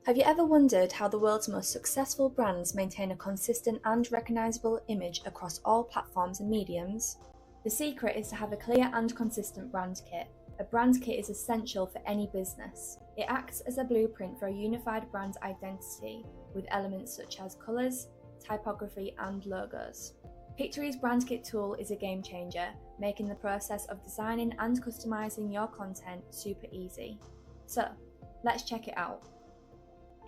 Have you ever wondered how the world's most successful brands maintain a consistent and recognizable image across all platforms and mediums? The secret is to have a clear and consistent brand kit. A brand kit is essential for any business. It acts as a blueprint for a unified brand identity with elements such as colours, typography and logos. Pictorys brand kit tool is a game changer, making the process of designing and customizing your content super easy. So, let's check it out.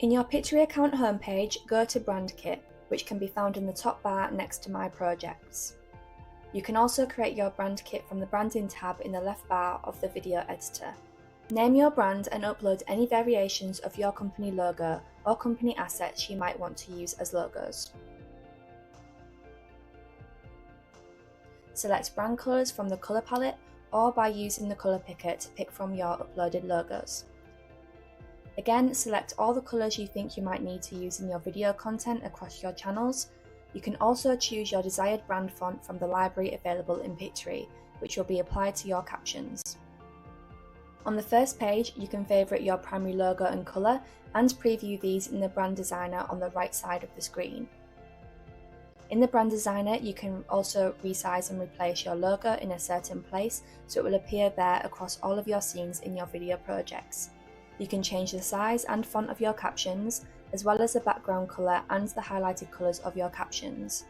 In your Pictory account homepage, go to Brand Kit, which can be found in the top bar next to My Projects. You can also create your brand kit from the Branding tab in the left bar of the video editor. Name your brand and upload any variations of your company logo or company assets you might want to use as logos. Select brand colours from the colour palette or by using the colour picker to pick from your uploaded logos. Again, select all the colours you think you might need to use in your video content across your channels. You can also choose your desired brand font from the library available in Pictory, which will be applied to your captions. On the first page, you can favourite your primary logo and colour and preview these in the brand designer on the right side of the screen. In the brand designer, you can also resize and replace your logo in a certain place so it will appear there across all of your scenes in your video projects. You can change the size and font of your captions, as well as the background colour and the highlighted colours of your captions.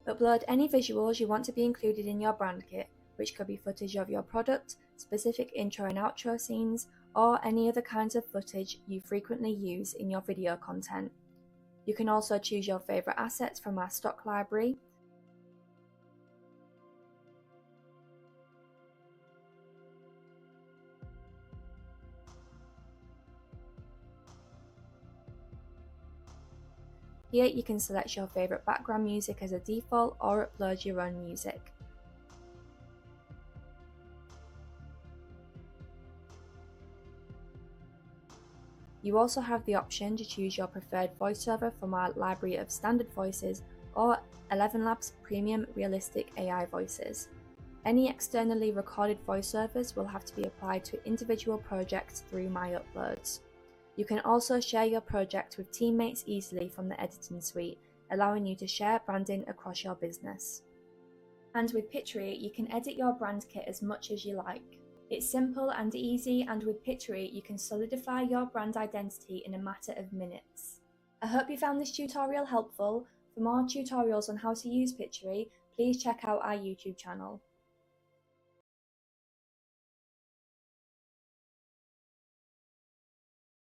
Upload any visuals you want to be included in your brand kit, which could be footage of your product, specific intro and outro scenes, or any other kinds of footage you frequently use in your video content. You can also choose your favourite assets from our stock library. Here you can select your favourite background music as a default or upload your own music. You also have the option to choose your preferred voiceover from our library of standard voices or 11 Labs Premium Realistic AI voices. Any externally recorded voiceovers will have to be applied to individual projects through My Uploads. You can also share your project with teammates easily from the editing suite, allowing you to share branding across your business. And with Pictory, you can edit your brand kit as much as you like. It's simple and easy, and with Pictory, you can solidify your brand identity in a matter of minutes. I hope you found this tutorial helpful. For more tutorials on how to use Pictory, please check out our YouTube channel.